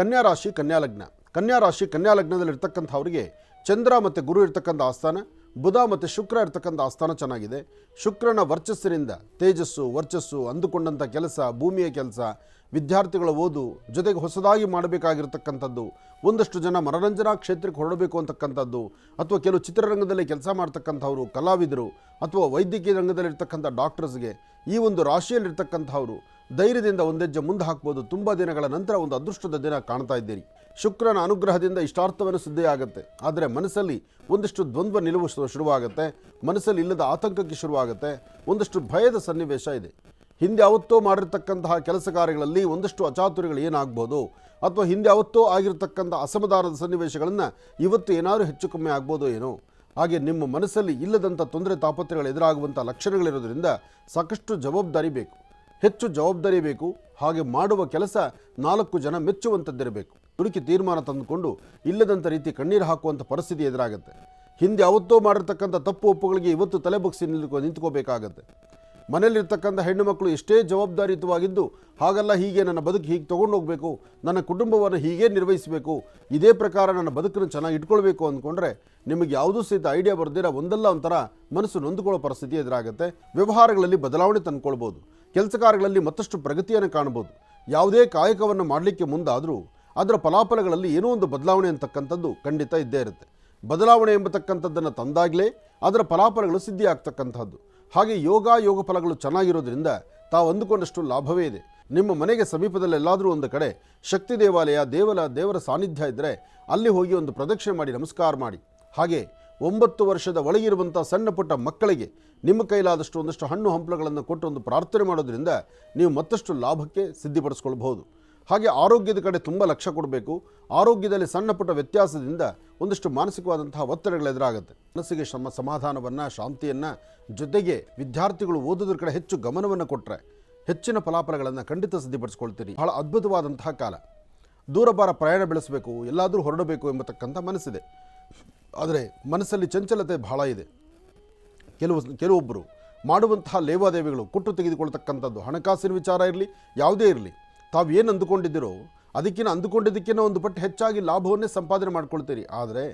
ಕನ್ಯಾ ರಾಶಿ ಕನ್ಯಾ ಲಗ್ನದಲ್ಲಿ ಇರ್ತಕ್ಕಂಥವರಿಗೆ ಚಂದ್ರ ಮತ್ತು ಗುರು ಇರ್ತಕ್ಕಂಥ ಆಸ್ಥಾನ, ಬುಧ ಮತ್ತು ಶುಕ್ರ ಇರ್ತಕ್ಕಂಥ ಆಸ್ಥಾನ ಚೆನ್ನಾಗಿದೆ. ಶುಕ್ರನ ವರ್ಚಸ್ಸಿನಿಂದ ತೇಜಸ್ಸು, ವರ್ಚಸ್ಸು, ಅಂದುಕೊಂಡಂಥ ಕೆಲಸ, ಭೂಮಿಯ ಕೆಲಸ, ವಿದ್ಯಾರ್ಥಿಗಳ ಓದು, ಜೊತೆಗೆ ಹೊಸದಾಗಿ ಮಾಡಬೇಕಾಗಿರ್ತಕ್ಕಂಥದ್ದು, ಒಂದಷ್ಟು ಜನ ಮನರಂಜನಾ ಕ್ಷೇತ್ರಕ್ಕೆ ಹೊರಡಬೇಕು ಅಂತಕ್ಕಂಥದ್ದು, ಅಥವಾ ಕೆಲವು ಚಿತ್ರರಂಗದಲ್ಲಿ ಕೆಲಸ ಮಾಡ್ತಕ್ಕಂಥವ್ರು, ಕಲಾವಿದರು, ಅಥವಾ ವೈದ್ಯಕೀಯ ರಂಗದಲ್ಲಿರ್ತಕ್ಕಂಥ ಡಾಕ್ಟರ್ಸ್ಗೆ ಈ ಒಂದು ರಾಶಿಯಲ್ಲಿರ್ತಕ್ಕಂಥವ್ರು ಧೈರ್ಯದಿಂದ ಒಂದೆಜ್ಜೆ ಮುಂದೆ ಹಾಕ್ಬೋದು. ತುಂಬ ದಿನಗಳ ನಂತರ ಒಂದು ಅದೃಷ್ಟದ ದಿನ ಕಾಣ್ತಾ ಇದ್ದೀರಿ. ಶುಕ್ರನ ಅನುಗ್ರಹದಿಂದ ಇಷ್ಟಾರ್ಥವನ್ನು ಸಿದ್ಧಿಯಾಗುತ್ತೆ. ಆದರೆ ಮನಸ್ಸಲ್ಲಿ ಒಂದಷ್ಟು ದ್ವಂದ್ವ ನಿಲುವು ಶುರುವಾಗುತ್ತೆ, ಮನಸ್ಸಲ್ಲಿ ಇಲ್ಲದ ಆತಂಕಕ್ಕೆ ಶುರುವಾಗುತ್ತೆ, ಒಂದಷ್ಟು ಭಯದ ಸನ್ನಿವೇಶ ಇದೆ. ಹಿಂದೆ ಯಾವತ್ತೋ ಮಾಡಿರ್ತಕ್ಕಂತಹ ಕೆಲಸ ಕಾರ್ಯಗಳಲ್ಲಿ ಒಂದಷ್ಟು ಅಚಾತುರ್ಯಗಳು ಏನಾಗ್ಬೋದು, ಅಥವಾ ಹಿಂದೆ ಯಾವತ್ತೋ ಆಗಿರ್ತಕ್ಕಂಥ ಅಸಮಾಧಾನದ ಸನ್ನಿವೇಶಗಳನ್ನು ಇವತ್ತು ಏನಾದರೂ ಹೆಚ್ಚು ಕಮ್ಮಿ ಆಗ್ಬೋದು ಏನೋ. ಹಾಗೆ ನಿಮ್ಮ ಮನಸ್ಸಲ್ಲಿ ಇಲ್ಲದಂಥ ತೊಂದರೆ ತಾಪತ್ರೆಗಳು ಎದುರಾಗುವಂಥ ಲಕ್ಷಣಗಳಿರೋದ್ರಿಂದ ಸಾಕಷ್ಟು ಜವಾಬ್ದಾರಿ ಬೇಕು, ಹೆಚ್ಚು ಜವಾಬ್ದಾರಿ ಬೇಕು. ಹಾಗೆ ಮಾಡುವ ಕೆಲಸ 4 ಜನ ಮೆಚ್ಚುವಂಥದ್ದಿರಬೇಕು. ತುಡುಕಿ ತೀರ್ಮಾನ ತಂದುಕೊಂಡು ಇಲ್ಲದಂಥ ರೀತಿ ಕಣ್ಣೀರು ಹಾಕುವಂಥ ಪರಿಸ್ಥಿತಿ ಎದುರಾಗುತ್ತೆ. ಹಿಂದೆ ಯಾವತ್ತೋ ಮಾಡಿರ್ತಕ್ಕಂಥ ತಪ್ಪು ಒಪ್ಪುಗಳಿಗೆ ಇವತ್ತು ತಲೆಬಗ್ಸಿ ನಿಂತ್ಕೋಬೇಕಾಗತ್ತೆ. ಮನೆಯಲ್ಲಿರ್ತಕ್ಕಂಥ ಹೆಣ್ಣು ಮಕ್ಕಳು ಎಷ್ಟೇ ಜವಾಬ್ದಾರಿಯುತವಾಗಿದ್ದು, ಹಾಗಲ್ಲ, ಹೀಗೆ ನನ್ನ ಬದುಕು ಹೀಗೆ ತೊಗೊಂಡು ಹೋಗಬೇಕು, ನನ್ನ ಕುಟುಂಬವನ್ನು ಹೀಗೆ ನಿರ್ವಹಿಸಬೇಕು, ಇದೇ ಪ್ರಕಾರ ನನ್ನ ಬದುಕನ್ನು ಚೆನ್ನಾಗಿ ಇಟ್ಕೊಳ್ಬೇಕು ಅಂದ್ಕೊಂಡ್ರೆ ನಿಮಗೆ ಯಾವುದೂ ಸಹಿತ ಐಡಿಯಾ ಬರ್ದಿರ ಒಂದಲ್ಲ ಒಂಥರ ಮನಸ್ಸು ನೊಂದುಕೊಳ್ಳೋ ಪರಿಸ್ಥಿತಿ ಎದುರಾಗುತ್ತೆ. ವ್ಯವಹಾರಗಳಲ್ಲಿ ಬದಲಾವಣೆ ತಂದುಕೊಳ್ಬೋದು, ಕೆಲಸ ಕಾರ್ಯಗಳಲ್ಲಿ ಮತ್ತಷ್ಟು ಪ್ರಗತಿಯನ್ನು ಕಾಣ್ಬೋದು. ಯಾವುದೇ ಕಾಯಕವನ್ನು ಮಾಡಲಿಕ್ಕೆ ಮುಂದಾದರೂ ಅದರ ಫಲಾಫಲಗಳಲ್ಲಿ ಏನೋ ಒಂದು ಬದಲಾವಣೆ ಅಂತಕ್ಕಂಥದ್ದು ಖಂಡಿತ ಇದ್ದೇ ಇರುತ್ತೆ. ಬದಲಾವಣೆ ಎಂಬತಕ್ಕಂಥದ್ದನ್ನು ತಂದಾಗಲೇ ಅದರ ಫಲಾಫಲಗಳು ಸಿದ್ಧಿ ಆಗ್ತಕ್ಕಂಥದ್ದು. ಹಾಗೆ ಯೋಗ ಫಲಗಳು ಚೆನ್ನಾಗಿರೋದ್ರಿಂದ ತಾವು ಅಂದುಕೊಂಡಷ್ಟು ಲಾಭವೇ ಇದೆ. ನಿಮ್ಮ ಮನೆಗೆ ಸಮೀಪದಲ್ಲಿ ಎಲ್ಲಾದರೂ ಒಂದು ಕಡೆ ಶಕ್ತಿ ದೇವಾಲಯ, ದೇವರ ಸಾನ್ನಿಧ್ಯ ಇದ್ದರೆ ಅಲ್ಲಿ ಹೋಗಿ ಒಂದು ಪ್ರದಕ್ಷಿಣೆ ಮಾಡಿ ನಮಸ್ಕಾರ ಮಾಡಿ. ಹಾಗೆ 9 ವರ್ಷದ ಒಳಗಿರುವಂಥ ಸಣ್ಣ ಪುಟ್ಟ ಮಕ್ಕಳಿಗೆ ನಿಮ್ಮ ಕೈಲಾದಷ್ಟು ಒಂದಷ್ಟು ಹಣ್ಣು ಹಂಪಲುಗಳನ್ನು ಕೊಟ್ಟು ಒಂದು ಪ್ರಾರ್ಥನೆ ಮಾಡೋದ್ರಿಂದ ನೀವು ಮತ್ತಷ್ಟು ಲಾಭಕ್ಕೆ ಸಿದ್ಧಿಪಡಿಸ್ಕೊಳ್ಬಹುದು. ಹಾಗೆ ಆರೋಗ್ಯದ ಕಡೆ ತುಂಬ ಲಕ್ಷ್ಯ ಕೊಡಬೇಕು. ಆರೋಗ್ಯದಲ್ಲಿ ಸಣ್ಣ ಪುಟ್ಟ ವ್ಯತ್ಯಾಸದಿಂದ ಒಂದಷ್ಟು ಮಾನಸಿಕವಾದಂತಹ ಒತ್ತಡಗಳು ಎದುರಾಗುತ್ತೆ. ಮನಸ್ಸಿಗೆ ಸಮಾಧಾನವನ್ನು, ಶಾಂತಿಯನ್ನು, ಜೊತೆಗೆ ವಿದ್ಯಾರ್ಥಿಗಳು ಓದೋದ್ರ ಕಡೆ ಹೆಚ್ಚು ಗಮನವನ್ನು ಕೊಟ್ಟರೆ ಹೆಚ್ಚಿನ ಫಲಾಫಲಗಳನ್ನು ಖಂಡಿತ ಸಿದ್ಧಿಪಡಿಸ್ಕೊಳ್ತೀರಿ. ಬಹಳ ಅದ್ಭುತವಾದಂತಹ ಕಾಲ. ದೂರಭಾರ ಪ್ರಯಾಣ ಬೆಳೆಸಬೇಕು, ಎಲ್ಲಾದರೂ ಹೊರಡಬೇಕು ಎಂಬತಕ್ಕಂಥ ಮನಸ್ಸಿದೆ. ಆದರೆ ಮನಸ್ಸಲ್ಲಿ ಚಂಚಲತೆ ಬಹಳ ಇದೆ. ಕೆಲವೊಬ್ಬರು ಮಾಡುವಂತಹ ಲೇವಾದೇವಿಗಳು ಕೊಟ್ಟು ತೆಗೆದುಕೊಳ್ತಕ್ಕಂಥದ್ದು, ಹಣಕಾಸಿನ ವಿಚಾರ ಇರಲಿ, ಯಾವುದೇ ಇರಲಿ, ತಾವು ಏನು ಅಂದುಕೊಂಡಿದ್ದೀರೋ ಅಂದುಕೊಂಡಿದ್ದಕ್ಕಿಂತ ಒಂದು ಪಟ್ಟು ಹೆಚ್ಚಾಗಿ ಲಾಭವನ್ನೇ ಸಂಪಾದನೆ ಮಾಡ್ಕೊಳ್ತೀರಿ. ಆದರೆ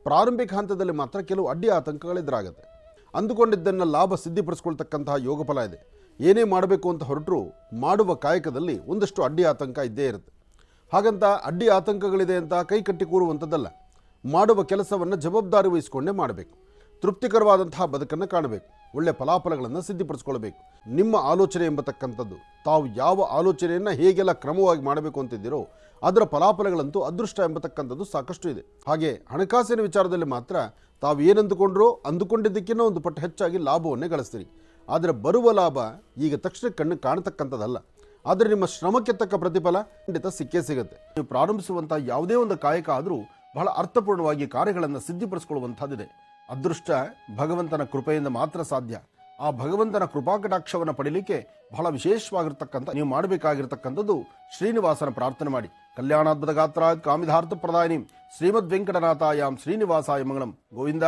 ಪ್ರಾರಂಭಿಕ ಹಂತದಲ್ಲಿ ಮಾತ್ರ ಕೆಲವು ಅಡ್ಡಿ ಆತಂಕಗಳೆದುರಾಗುತ್ತೆ. ಅಂದುಕೊಂಡಿದ್ದನ್ನು ಲಾಭ ಸಿದ್ಧಿಪಡಿಸ್ಕೊಳ್ತಕ್ಕಂತಹ ಯೋಗ ಫಲ ಇದೆ. ಏನೇ ಮಾಡಬೇಕು ಅಂತ ಹೊರಟರೂ ಮಾಡುವ ಕಾಯಕದಲ್ಲಿ ಒಂದಷ್ಟು ಅಡ್ಡಿ ಆತಂಕ ಇದ್ದೇ ಇರುತ್ತೆ. ಹಾಗಂತ ಅಡ್ಡಿ ಆತಂಕಗಳಿದೆ ಅಂತ ಕೈ ಕಟ್ಟಿ ಕೂರುವಂಥದ್ದಲ್ಲ. ಮಾಡುವ ಕೆಲಸವನ್ನು ಜವಾಬ್ದಾರಿ ವಹಿಸಿಕೊಂಡೇ ಮಾಡಬೇಕು. ತೃಪ್ತಿಕರವಾದಂತಹ ಬದುಕನ್ನು ಕಾಣಬೇಕು. ಒಳ್ಳೆಯ ಫಲಾಫಲಗಳನ್ನು ಸಿದ್ಧಿಪಡಿಸ್ಕೊಳ್ಬೇಕು. ನಿಮ್ಮ ಆಲೋಚನೆ ಎಂಬತಕ್ಕಂಥದ್ದು, ತಾವು ಯಾವ ಆಲೋಚನೆಯನ್ನು ಹೇಗೆಲ್ಲ ಕ್ರಮವಾಗಿ ಮಾಡಬೇಕು ಅಂತಿದ್ದೀರೋ ಅದರ ಫಲಾಫಲಗಳಂತೂ ಅದೃಷ್ಟ ಎಂಬತಕ್ಕಂಥದ್ದು ಸಾಕಷ್ಟು ಇದೆ. ಹಾಗೆ ಹಣಕಾಸಿನ ವಿಚಾರದಲ್ಲಿ ಮಾತ್ರ ತಾವು ಏನಂದುಕೊಂಡ್ರೋ ಅಂದುಕೊಂಡಿದ್ದಕ್ಕಿಂತ ಒಂದು ಪಟ್ಟು ಹೆಚ್ಚಾಗಿ ಲಾಭವನ್ನೇ ಗಳಿಸ್ತೀರಿ. ಆದರೆ ಬರುವ ಲಾಭ ಈಗ ತಕ್ಷಣ ಕಣ್ಣು ಕಾಣತಕ್ಕಂಥದ್ದಲ್ಲ. ಆದರೆ ನಿಮ್ಮ ಶ್ರಮಕ್ಕೆ ತಕ್ಕ ಪ್ರತಿಫಲ ಖಂಡಿತ ಸಿಕ್ಕೇ ಸಿಗುತ್ತೆ. ನೀವು ಪ್ರಾರಂಭಿಸುವಂಥ ಯಾವುದೇ ಒಂದು ಕಾಯಕ ಆದರೂ ಬಹಳ ಅರ್ಥಪೂರ್ಣವಾಗಿ ಕಾರ್ಯಗಳನ್ನು ಸಿದ್ಧಿಪಡಿಸ್ಕೊಳ್ಳುವಂಥದ್ದಿದೆ. ಅದೃಷ್ಟ ಭಗವಂತನ ಕೃಪೆಯಿಂದ ಮಾತ್ರ ಸಾಧ್ಯ. ಆ ಭಗವಂತನ ಕೃಪಾಕಟಾಕ್ಷವನ್ನು ಪಡೀಲಿಕ್ಕೆ ಬಹಳ ವಿಶೇಷವಾಗಿರ್ತಕ್ಕಂಥ ನೀವು ಮಾಡಬೇಕಾಗಿರ್ತಕ್ಕಂಥದ್ದು ಶ್ರೀನಿವಾಸನ ಪ್ರಾರ್ಥನೆ ಮಾಡಿ. ಕಲ್ಯಾಣಾದ್ಭುತ ಗಾತ್ರಾಯ ಕಾಮಿಧಾರ್ಥ ಪ್ರದಾಯಿನಿ ಶ್ರೀಮದ್ ವೆಂಕಟನಾಥಾಯಾಮ್ ಶ್ರೀನಿವಾಸಾಯ ಮಂಗಳಂ. ಗೋವಿಂದ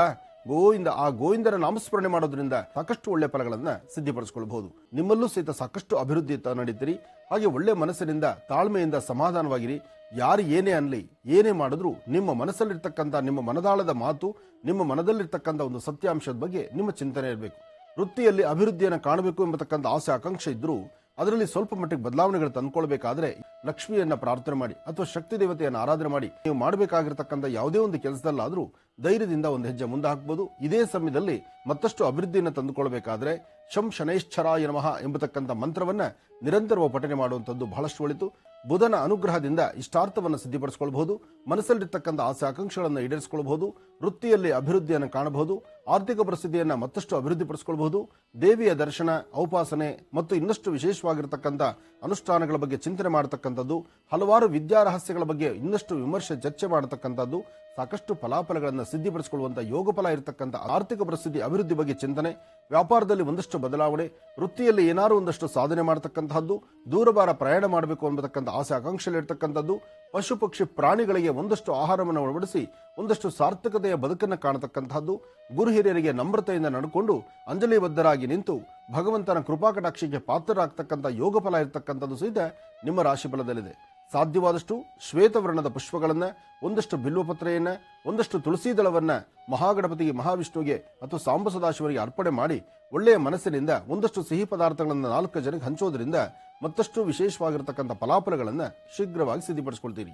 ಗೋವಿಂದ. ಆ ಗೋವಿಂದನ ನಾಮಸ್ಮರಣೆ ಮಾಡೋದ್ರಿಂದ ಸಾಕಷ್ಟು ಒಳ್ಳೆಯ ಫಲಗಳನ್ನು ಸಿದ್ಧಿಪಡಿಸ್ಕೊಳ್ಬಹುದು. ನಿಮ್ಮಲ್ಲೂ ಸಹಿತ ಸಾಕಷ್ಟು ಅಭಿವೃದ್ಧಿ ನಡೀತೀರಿ. ಹಾಗೆ ಒಳ್ಳೆ ಮನಸ್ಸಿನಿಂದ, ತಾಳ್ಮೆಯಿಂದ, ಸಮಾಧಾನವಾಗಿರಿ. ಯಾರು ಏನೇ ಅನ್ನಲಿ, ಏನೇ ಮಾಡಿದ್ರೂ ನಿಮ್ಮ ಮನಸ್ಸಲ್ಲಿರ್ತಕ್ಕಂಥ, ನಿಮ್ಮ ಮನದಾಳದ ಮಾತು, ನಿಮ್ಮ ಮನದಲ್ಲಿರ್ತಕ್ಕಂಥ ಒಂದು ಸತ್ಯಾಂಶದ ಬಗ್ಗೆ ನಿಮ್ಮ ಚಿಂತನೆ ಇರಬೇಕು. ವೃತ್ತಿಯಲ್ಲಿ ಅಭಿವೃದ್ಧಿಯನ್ನು ಕಾಣಬೇಕು ಎಂಬತಕ್ಕಂಥ ಆಸೆ ಆಕಾಂಕ್ಷೆ ಇದ್ದರೂ ಅದರಲ್ಲಿ ಸ್ವಲ್ಪ ಮಟ್ಟಿಗೆ ಬದಲಾವಣೆಗಳು ತಂದುಕೊಳ್ಬೇಕಾದ್ರೆ ಲಕ್ಷ್ಮಿಯನ್ನ ಪ್ರಾರ್ಥನೆ ಮಾಡಿ ಅಥವಾ ಶಕ್ತಿ ದೇವತೆಯನ್ನು ಆರಾಧನೆ ಮಾಡಿ. ನೀವು ಮಾಡಬೇಕಾಗಿರ್ತಕ್ಕಂಥ ಯಾವುದೇ ಒಂದು ಕೆಲಸದಲ್ಲಾದರೂ ಧೈರ್ಯದಿಂದ ಒಂದು ಹೆಜ್ಜೆ ಮುಂದೆ ಹಾಕಬಹುದು. ಇದೇ ಸಮಯದಲ್ಲಿ ಮತ್ತಷ್ಟು ಅಭಿವೃದ್ಧಿಯನ್ನು ತಂದುಕೊಳ್ಬೇಕಾದ್ರೆ ಶಂ ಶನೈಶ್ಚರಾಯ ನಮಃ ಎಂಬತಕ್ಕಂಥ ಮಂತ್ರವನ್ನ ನಿರಂತರವಾಗಿ ಪಠನೆ ಮಾಡುವಂಥದ್ದು ಬಹಳಷ್ಟು ಒಳಿತು. ಬುಧನ ಅನುಗ್ರಹದಿಂದ ಇಷ್ಟಾರ್ಥವನ್ನು ಸಿದ್ಧಿಪಡಿಸಿಕೊಳ್ಳಬಹುದು. ಮನಸ್ಸಲ್ಲಿರ್ತಕ್ಕಂಥ ಆಸೆ ಆಕಾಂಕ್ಷೆಗಳನ್ನು ಈಡೇರಿಸಿಕೊಳ್ಳಬಹುದು. ವೃತ್ತಿಯಲ್ಲಿ ಅಭಿವೃದ್ಧಿಯನ್ನು ಕಾಣಬಹುದು. ಆರ್ಥಿಕ ಪರಿಸ್ಥಿತಿಯನ್ನು ಮತ್ತಷ್ಟು ಅಭಿವೃದ್ಧಿಪಡಿಸಿಕೊಳ್ಳಬಹುದು. ದೇವಿಯ ದರ್ಶನ, ಔಪಾಸನೆ ಮತ್ತು ಇನ್ನಷ್ಟು ವಿಶೇಷವಾಗಿರ್ತಕ್ಕಂಥ ಅನುಷ್ಠಾನಗಳ ಬಗ್ಗೆ ಚಿಂತನೆ ಮಾಡತಕ್ಕಂಥದ್ದು, ಹಲವಾರು ವಿದ್ಯಾರಹಸ್ಯಗಳ ಬಗ್ಗೆ ಇನ್ನಷ್ಟು ವಿಮರ್ಶೆ ಚರ್ಚೆ ಮಾಡತಕ್ಕಂಥದ್ದು, ಸಾಕಷ್ಟು ಫಲಾಫಲಗಳನ್ನು ಸಿದ್ಧಿಪಡಿಸಿಕೊಳ್ಳುವಂಥ ಯೋಗ ಫಲ ಇರತಕ್ಕಂಥ ಆರ್ಥಿಕ ಪರಿಸ್ಥಿತಿ ಅಭಿವೃದ್ಧಿ ಬಗ್ಗೆ ಚಿಂತನೆ, ವ್ಯಾಪಾರದಲ್ಲಿ ಒಂದಷ್ಟು ಬದಲಾವಣೆ, ವೃತ್ತಿಯಲ್ಲಿ ಏನಾದರೂ ಒಂದಷ್ಟು ಸಾಧನೆ ಮಾಡತಕ್ಕಂಥದ್ದು, ದೂರಭಾರ ಪ್ರಯಾಣ ಮಾಡಬೇಕು ಅನ್ನತಕ್ಕಂಥ ಆಸೆ ಆಕಾಂಕ್ಷೆಗಳಿರ್ತಕ್ಕಂಥದ್ದು, ಪಶು ಪಕ್ಷಿ ಪ್ರಾಣಿಗಳಿಗೆ ಒಂದಷ್ಟು ಆಹಾರವನ್ನು ಒಳಪಡಿಸಿ ಒಂದಷ್ಟು ಸಾರ್ಥಕತೆಯ ಬದುಕನ್ನು ಕಾಣತಕ್ಕಂಥದ್ದು, ಗುರು ಹಿರಿಯರಿಗೆ ನಮ್ರತೆಯಿಂದ ನಡ್ಕೊಂಡು ಅಂಜಲಿಬದ್ಧರಾಗಿ ನಿಂತು ಭಗವಂತನ ಕೃಪಾಕಟಾಕ್ಷಿಗೆ ಪಾತ್ರರಾಗ್ತಕ್ಕಂಥ ಯೋಗ ಫಲ ಇರತಕ್ಕಂಥದ್ದು ಸಹಿತ ನಿಮ್ಮ ರಾಶಿ ಫಲದಲ್ಲಿದೆ. ಸಾಧ್ಯವಾದಷ್ಟು ಶ್ವೇತವರ್ಣದ ಪುಷ್ಪಗಳನ್ನು, ಒಂದಷ್ಟು ಬಿಲ್ವಪತ್ರೆಯನ್ನು, ಒಂದಷ್ಟು ತುಳಸಿ ದಳವನ್ನು ಮಹಾಗಣಪತಿಗೆ, ಮಹಾವಿಷ್ಣುವಿಗೆ ಅಥವಾ ಸಾಂಬ ಸದಾಶಿವರಿಗೆ ಅರ್ಪಣೆ ಮಾಡಿ ಒಳ್ಳೆಯ ಮನಸ್ಸಿನಿಂದ ಒಂದಷ್ಟು ಸಿಹಿ ಪದಾರ್ಥಗಳನ್ನು 4 ಜನಕ್ಕೆ ಹಂಚೋದ್ರಿಂದ ಮತ್ತಷ್ಟು ವಿಶೇಷವಾಗಿರತಕ್ಕಂಥ ಫಲಾಫಲಗಳನ್ನು ಶೀಘ್ರವಾಗಿ ಸಿದ್ಧಿಪಡಿಸ್ಕೊಳ್ತೀರಿ.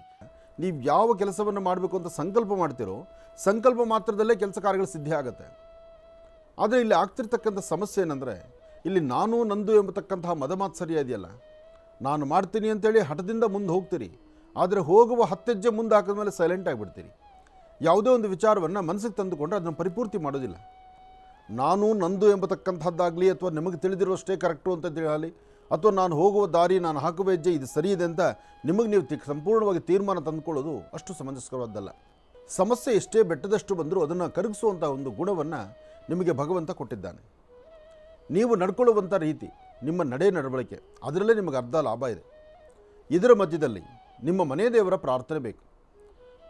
ನೀವು ಯಾವ ಕೆಲಸವನ್ನು ಮಾಡಬೇಕು ಅಂತ ಸಂಕಲ್ಪ ಮಾಡ್ತೀರೋ ಸಂಕಲ್ಪ ಮಾತ್ರದಲ್ಲೇ ಕೆಲಸ ಕಾರ್ಯಗಳು ಸಿದ್ಧಿ ಆಗುತ್ತೆ. ಆದರೆ ಇಲ್ಲಿ ಆಗ್ತಿರ್ತಕ್ಕಂಥ ಸಮಸ್ಯೆ ಏನಂದರೆ, ಇಲ್ಲಿ ನಾನು ನಂದು ಎಂಬತಕ್ಕಂತಹ ಮದಮಾತ್ಸರ್ಯ ಇದೆಯಲ್ಲ, ನಾನು ಮಾಡ್ತೀನಿ ಅಂತೇಳಿ ಹಠದಿಂದ ಮುಂದೆ ಹೋಗ್ತೀರಿ, ಆದರೆ ಹೋಗುವ 10 ಹೆಜ್ಜೆ ಮುಂದೆ ಹಾಕಿದ್ಮೇಲೆ ಸೈಲೆಂಟ್ ಆಗಿಬಿಡ್ತೀರಿ. ಯಾವುದೇ ಒಂದು ವಿಚಾರವನ್ನು ಮನಸ್ಸಿಗೆ ತಂದುಕೊಂಡ್ರೆ ಅದನ್ನು ಪರಿಪೂರ್ತಿ ಮಾಡೋದಿಲ್ಲ. ನಾನು ನಂದು ಎಂಬತಕ್ಕಂಥದ್ದಾಗಲಿ ಅಥವಾ ನಿಮಗೆ ತಿಳಿದಿರೋಷ್ಟೇ ಕರೆಕ್ಟು ಅಂತ ಹೇಳಿ, ಅಥವಾ ನಾನು ಹೋಗುವ ದಾರಿ, ನಾನು ಹಾಕುವ ಹೆಜ್ಜೆ ಇದು ಸರಿ ಇದೆ ಅಂತ ನಿಮಗೆ ನೀವು ಸಂಪೂರ್ಣವಾಗಿ ತೀರ್ಮಾನ ತಂದುಕೊಳ್ಳೋದು ಅಷ್ಟು ಸಮಂಜಸಕರವಾದ್ದಲ್ಲ. ಸಮಸ್ಯೆ ಎಷ್ಟೇ ಬೆಟ್ಟದಷ್ಟು ಬಂದರೂ ಅದನ್ನು ಕರಗಿಸುವಂಥ ಒಂದು ಗುಣವನ್ನು ನಿಮಗೆ ಭಗವಂತ ಕೊಟ್ಟಿದ್ದಾನೆ. ನೀವು ನಡ್ಕೊಳ್ಳುವಂಥ ರೀತಿ, ನಿಮ್ಮ ನಡವಳಿಕೆ, ಅದರಲ್ಲೇ ನಿಮಗೆ ಅರ್ಧ ಲಾಭ ಇದೆ. ಇದರ ಮಧ್ಯದಲ್ಲಿ ನಿಮ್ಮ ಮನೆ ದೇವರ ಪ್ರಾರ್ಥನೆ ಬೇಕು.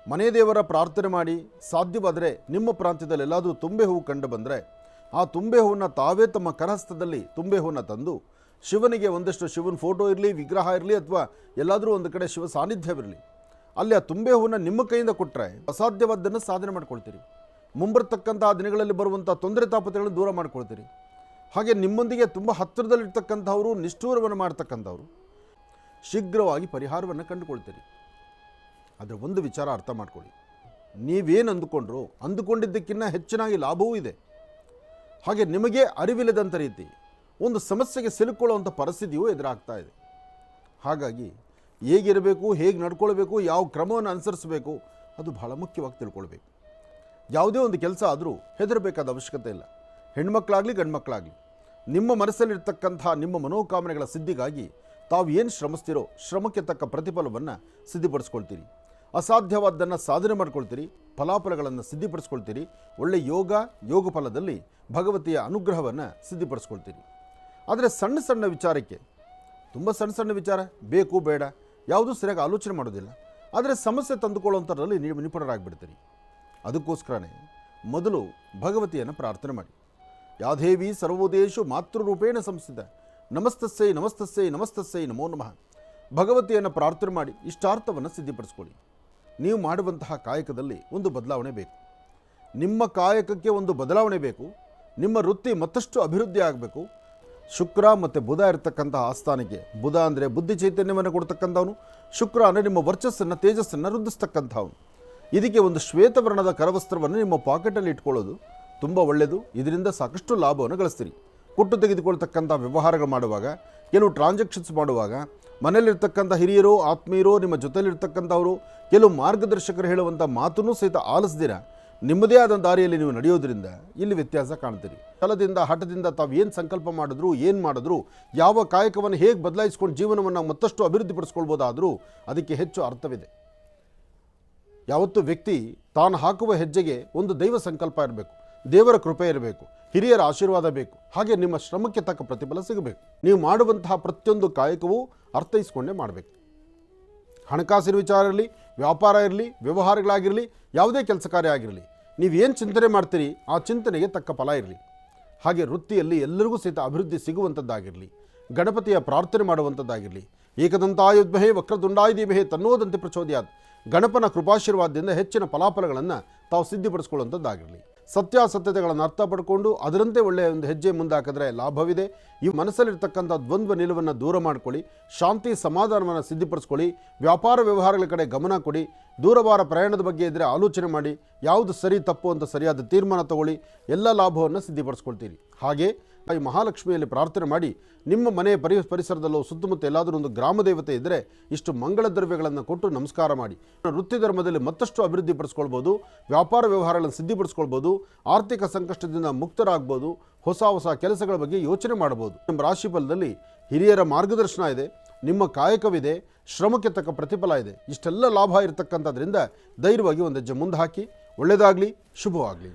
ಮನೆ ದೇವರ ಪ್ರಾರ್ಥನೆ ಮಾಡಿ ಸಾಧ್ಯವಾದರೆ ನಿಮ್ಮ ಪ್ರಾಂತ್ಯದಲ್ಲಿ ಎಲ್ಲಾದರೂ ತುಂಬೆ ಹೂವು ಕಂಡು ಬಂದರೆ ಆ ತುಂಬೆ ಹೂವನ್ನು ತಾವೇ ತಮ್ಮ ಕರಹಸ್ತದಲ್ಲಿ ತುಂಬೆ ಹೂವನ್ನು ತಂದು ಶಿವನಿಗೆ ಒಂದಷ್ಟು ಶಿವನ ಫೋಟೋ ಇರಲಿ, ವಿಗ್ರಹ ಇರಲಿ, ಅಥವಾ ಎಲ್ಲಾದರೂ ಒಂದು ಕಡೆ ಶಿವ ಸಾನ್ನಿಧ್ಯವಿರಲಿ, ಅಲ್ಲಿ ಆ ತುಂಬೆ ಹೂವನ್ನು ನಿಮ್ಮ ಕೈಯಿಂದ ಕೊಟ್ಟರೆ ಅಸಾಧ್ಯವಾದ್ದನ್ನು ಸಾಧನೆ ಮಾಡ್ಕೊಳ್ತೀರಿ. ಮುಂಬರ್ತಕ್ಕಂಥ ದಿನಗಳಲ್ಲಿ ಬರುವಂಥ ತೊಂದರೆ ತಾಪತ್ರೆಗಳನ್ನು ದೂರ ಮಾಡ್ಕೊಳ್ತೀರಿ. ಹಾಗೆ ನಿಮ್ಮೊಂದಿಗೆ ತುಂಬ ಹತ್ತಿರದಲ್ಲಿರ್ತಕ್ಕಂಥವರು, ನಿಷ್ಠೂರವನ್ನು ಮಾಡ್ತಕ್ಕಂಥವ್ರು ಶೀಘ್ರವಾಗಿ ಪರಿಹಾರವನ್ನು ಕಂಡುಕೊಳ್ತೀರಿ. ಆದರೆ ಒಂದು ವಿಚಾರ ಅರ್ಥ ಮಾಡ್ಕೊಳ್ಳಿ, ನೀವೇನು ಅಂದುಕೊಂಡ್ರು ಅಂದುಕೊಂಡಿದ್ದಕ್ಕಿಂತ ಹೆಚ್ಚಿನಾಗಿ ಲಾಭವೂ ಇದೆ. ಹಾಗೆ ನಿಮಗೆ ಅರಿವಿಲ್ಲದಂಥ ರೀತಿ ಒಂದು ಸಮಸ್ಯೆಗೆ ಸಿಲುಕೊಳ್ಳುವಂಥ ಪರಿಸ್ಥಿತಿಯೂ ಎದುರಾಗ್ತಾ ಇದೆ. ಹಾಗಾಗಿ ಹೇಗಿರಬೇಕು, ಹೇಗೆ ನಡ್ಕೊಳ್ಬೇಕು, ಯಾವ ಕ್ರಮವನ್ನು ಅನುಸರಿಸಬೇಕು, ಅದು ಬಹಳ ಮುಖ್ಯವಾಗಿ ತಿಳ್ಕೊಳ್ಬೇಕು. ಯಾವುದೇ ಒಂದು ಕೆಲಸ ಆದರೂ ಹೆದರಬೇಕಾದ ಅವಶ್ಯಕತೆ ಇಲ್ಲ. ಹೆಣ್ಮಕ್ಳಾಗಲಿ ಗಂಡ್ಮಕ್ಳಾಗಲಿ, ನಿಮ್ಮ ಮನಸ್ಸಲ್ಲಿರ್ತಕ್ಕಂಥ ನಿಮ್ಮ ಮನೋಕಾಮನೆಗಳ ಸಿದ್ಧಿಗಾಗಿ ತಾವು ಏನು ಶ್ರಮಿಸ್ತೀರೋ ಶ್ರಮಕ್ಕೆ ತಕ್ಕ ಪ್ರತಿಫಲವನ್ನು ಸಿದ್ಧಿಪಡಿಸ್ಕೊಳ್ತೀರಿ. ಅಸಾಧ್ಯವಾದ್ದನ್ನು ಸಾಧನೆ ಮಾಡ್ಕೊಳ್ತೀರಿ, ಫಲಾಫಲಗಳನ್ನು ಸಿದ್ಧಿಪಡಿಸ್ಕೊಳ್ತೀರಿ. ಒಳ್ಳೆಯ ಯೋಗ ಫಲದಲ್ಲಿ ಭಗವತಿಯ ಅನುಗ್ರಹವನ್ನು ಸಿದ್ಧಿಪಡಿಸ್ಕೊಳ್ತೀರಿ. ಆದರೆ ಸಣ್ಣ ಸಣ್ಣ ವಿಚಾರಕ್ಕೆ, ತುಂಬ ಸಣ್ಣ ಸಣ್ಣ ವಿಚಾರ ಬೇಕು ಬೇಡ ಯಾವುದೂ ಸರಿಯಾಗಿ ಆಲೋಚನೆ ಮಾಡೋದಿಲ್ಲ, ಆದರೆ ಸಮಸ್ಯೆ ತಂದುಕೊಳ್ಳುವಂಥದ್ರಲ್ಲಿ ನೀವು ನಿಪುಣರಾಗಿಬಿಡ್ತೀರಿ. ಅದಕ್ಕೋಸ್ಕರನೇ ಮೊದಲು ಭಗವತಿಯನ್ನು ಪ್ರಾರ್ಥನೆ ಮಾಡಿ. ಯಾದೇವಿ ಸರ್ವೋದೇಶು ಮಾತೃರೂಪೇಣ ಸಂಸ್ಥಿತ ನಮಸ್ತಸ್ಸೈ ನಮಸ್ತಸ್ಸೈ ನಮಸ್ತಸ್ಸೈ ನಮೋ ನಮಃ. ಭಗವತಿಯನ್ನು ಪ್ರಾರ್ಥನೆ ಮಾಡಿ ಇಷ್ಟಾರ್ಥವನ್ನು ಸಿದ್ಧಿಪಡಿಸ್ಕೊಳ್ಳಿ. ನೀವು ಮಾಡುವಂತಹ ಕಾಯಕದಲ್ಲಿ ಒಂದು ಬದಲಾವಣೆ ಬೇಕು. ನಿಮ್ಮ ಕಾಯಕಕ್ಕೆ ಒಂದು ಬದಲಾವಣೆ ಬೇಕು. ನಿಮ್ಮ ವೃತ್ತಿ ಮತ್ತಷ್ಟು ಅಭಿವೃದ್ಧಿ ಆಗಬೇಕು. ಶುಕ್ರ ಮತ್ತು ಬುಧ ಇರತಕ್ಕಂತಹ ಆಸ್ಥಾನಕ್ಕೆ, ಬುಧ ಅಂದರೆ ಬುದ್ಧಿ ಚೈತನ್ಯವನ್ನು ಕೊಡ್ತಕ್ಕಂಥವನು, ಶುಕ್ರ ಅಂದರೆ ನಿಮ್ಮ ವರ್ಚಸ್ಸನ್ನು, ತೇಜಸ್ಸನ್ನು ವೃದ್ಧಿಸ್ತಕ್ಕಂಥವನು. ಇದಕ್ಕೆ ಒಂದು ಶ್ವೇತವರ್ಣದ ಕರವಸ್ತ್ರವನ್ನು ನಿಮ್ಮ ಪಾಕೆಟಲ್ಲಿ ಇಟ್ಕೊಳ್ಳೋದು ತುಂಬ ಒಳ್ಳೆಯದು. ಇದರಿಂದ ಸಾಕಷ್ಟು ಲಾಭವನ್ನು ಗಳಿಸ್ತೀರಿ. ಕೊಟ್ಟು ತೆಗೆದುಕೊಳ್ತಕ್ಕಂಥ ವ್ಯವಹಾರಗಳು ಮಾಡುವಾಗ, ಕೆಲವು ಟ್ರಾನ್ಸಾಕ್ಷನ್ಸ್ ಮಾಡುವಾಗ, ಮನೆಯಲ್ಲಿರ್ತಕ್ಕಂಥ ಹಿರಿಯರು, ಆತ್ಮೀಯರು, ನಿಮ್ಮ ಜೊತೆಯಲ್ಲಿರ್ತಕ್ಕಂಥವರು ಕೆಲವು ಮಾರ್ಗದರ್ಶಕರು ಹೇಳುವಂಥ ಮಾತನ್ನು ಸಹಿತ ಆಲಿಸ್ದಿರ ನಿಮ್ಮದೇ ಆದ ದಾರಿಯಲ್ಲಿ ನೀವು ನಡೆಯೋದ್ರಿಂದ ಇಲ್ಲಿ ವ್ಯತ್ಯಾಸ ಕಾಣ್ತೀರಿ. ಛಲದಿಂದ, ಹಠದಿಂದ ತಾವು ಏನು ಸಂಕಲ್ಪ ಮಾಡಿದ್ರು, ಯಾವ ಕಾಯಕವನ್ನು ಹೇಗೆ ಬದಲಾಯಿಸ್ಕೊಂಡು ಜೀವನವನ್ನು ಮತ್ತಷ್ಟು ಅಭಿವೃದ್ಧಿಪಡಿಸ್ಕೊಳ್ಬೋದಾದರೂ ಅದಕ್ಕೆ ಹೆಚ್ಚು ಅರ್ಥವಿದೆ. ಯಾವತ್ತು ವ್ಯಕ್ತಿ ತಾನು ಹಾಕುವ ಹೆಜ್ಜೆಗೆ ಒಂದು ದೈವ ಸಂಕಲ್ಪ ಇರಬೇಕು, ದೇವರ ಕೃಪೆ ಇರಬೇಕು, ಹಿರಿಯರ ಆಶೀರ್ವಾದ ಬೇಕು. ಹಾಗೆ ನಿಮ್ಮ ಶ್ರಮಕ್ಕೆ ತಕ್ಕ ಪ್ರತಿಫಲ ಸಿಗಬೇಕು. ನೀವು ಮಾಡುವಂತಹ ಪ್ರತಿಯೊಂದು ಕಾಯಕವೂ ಅರ್ಥೈಸ್ಕೊಂಡೇ ಮಾಡಬೇಕು. ಹಣಕಾಸಿನ ವಿಚಾರ ಇರಲಿ, ವ್ಯಾಪಾರ ಇರಲಿ, ವ್ಯವಹಾರಗಳಾಗಿರಲಿ, ಯಾವುದೇ ಕೆಲಸ ಕಾರ್ಯ ಆಗಿರಲಿ, ನೀವೇನು ಚಿಂತನೆ ಮಾಡ್ತೀರಿ ಆ ಚಿಂತನೆಗೆ ತಕ್ಕ ಫಲ ಇರಲಿ. ಹಾಗೆ ವೃತ್ತಿಯಲ್ಲಿ ಎಲ್ಲರಿಗೂ ಸಹಿತ ಅಭಿವೃದ್ಧಿ ಸಿಗುವಂಥದ್ದಾಗಿರಲಿ, ಗಣಪತಿಯ ಪ್ರಾರ್ಥನೆ ಮಾಡುವಂಥದ್ದಾಗಿರಲಿ. ಏಕದಂತಾಯ ವಿದ್ಮಹೇ ವಕ್ರತುಂಡಾಯ ಧೀಮಹಿ ತನ್ನೋದಂತೆ ಪ್ರಚೋದಯಾತ್. ಗಣಪನ ಕೃಪಾಶೀರ್ವಾದದಿಂದ ಹೆಚ್ಚಿನ ಫಲಾಫಲಗಳನ್ನು ತಾವು ಸಿದ್ಧಿಪಡಿಸ್ಕೊಳ್ಳುವಂಥದ್ದಾಗಿರಲಿ. ಸತ್ಯಾಸತ್ಯತೆಗಳನ್ನು ಅರ್ಥ ಪಡ್ಕೊಂಡು ಅದರಂತೆ ಒಳ್ಳೆಯ ಒಂದು ಹೆಜ್ಜೆ ಮುಂದೆ ಹಾಕಿದ್ರೆ ಲಾಭವಿದೆ. ಈ ಮನಸ್ಸಲ್ಲಿರ್ತಕ್ಕಂಥ ದ್ವಂದ್ವ ನಿಲುವನ್ನು ದೂರ ಮಾಡ್ಕೊಳ್ಳಿ, ಶಾಂತಿ ಸಮಾಧಾನವನ್ನು ಸಿದ್ಧಿಪಡಿಸ್ಕೊಳ್ಳಿ, ವ್ಯಾಪಾರ ವ್ಯವಹಾರಗಳ ಕಡೆ ಗಮನ ಕೊಡಿ, ದೂರವಾರ ಪ್ರಯಾಣದ ಬಗ್ಗೆ ಇದ್ದರೆ ಆಲೋಚನೆ ಮಾಡಿ, ಯಾವುದು ಸರಿ ತಪ್ಪು ಅಂತ ಸರಿಯಾದ ತೀರ್ಮಾನ ತಗೊಳ್ಳಿ, ಎಲ್ಲ ಲಾಭವನ್ನು ಸಿದ್ಧಿಪಡಿಸ್ಕೊಳ್ತೀರಿ. ಹಾಗೆ ಈ ಮಹಾಲಕ್ಷ್ಮಿಯಲ್ಲಿ ಪ್ರಾರ್ಥನೆ ಮಾಡಿ ನಿಮ್ಮ ಮನೆಯ ಪರಿಸರದಲ್ಲೂ ಸುತ್ತಮುತ್ತ ಎಲ್ಲಾದರೂ ಒಂದು ಗ್ರಾಮ ದೇವತೆ ಇದ್ದರೆ ಇಷ್ಟು ಮಂಗಳ ದ್ರವ್ಯಗಳನ್ನು ಕೊಟ್ಟು ನಮಸ್ಕಾರ ಮಾಡಿ ವೃತ್ತಿ ಧರ್ಮದಲ್ಲಿ ಮತ್ತಷ್ಟು ಅಭಿವೃದ್ಧಿ ಪಡಿಸ್ಕೊಳ್ಬೋದು, ವ್ಯಾಪಾರ ವ್ಯವಹಾರಗಳನ್ನು ಸಿದ್ಧಿಪಡಿಸ್ಕೊಳ್ಬೋದು, ಆರ್ಥಿಕ ಸಂಕಷ್ಟದಿಂದ ಮುಕ್ತರಾಗ್ಬೋದು, ಹೊಸ ಕೆಲಸಗಳ ಬಗ್ಗೆ ಯೋಚನೆ ಮಾಡ್ಬೋದು. ನಿಮ್ಮ ರಾಶಿಫಲದಲ್ಲಿ ಹಿರಿಯರ ಮಾರ್ಗದರ್ಶನ ಇದೆ, ನಿಮ್ಮ ಕಾಯಕವಿದೆ, ಶ್ರಮಕ್ಕೆ ತಕ್ಕ ಪ್ರತಿಫಲ ಇದೆ. ಇಷ್ಟೆಲ್ಲ ಲಾಭ ಇರತಕ್ಕಂಥದ್ರಿಂದ ಧೈರ್ಯವಾಗಿ ಒಂದು ಹೆಜ್ಜೆ ಮುಂದೆ ಹಾಕಿ. ಒಳ್ಳೆಯದಾಗಲಿ, ಶುಭವಾಗಲಿ.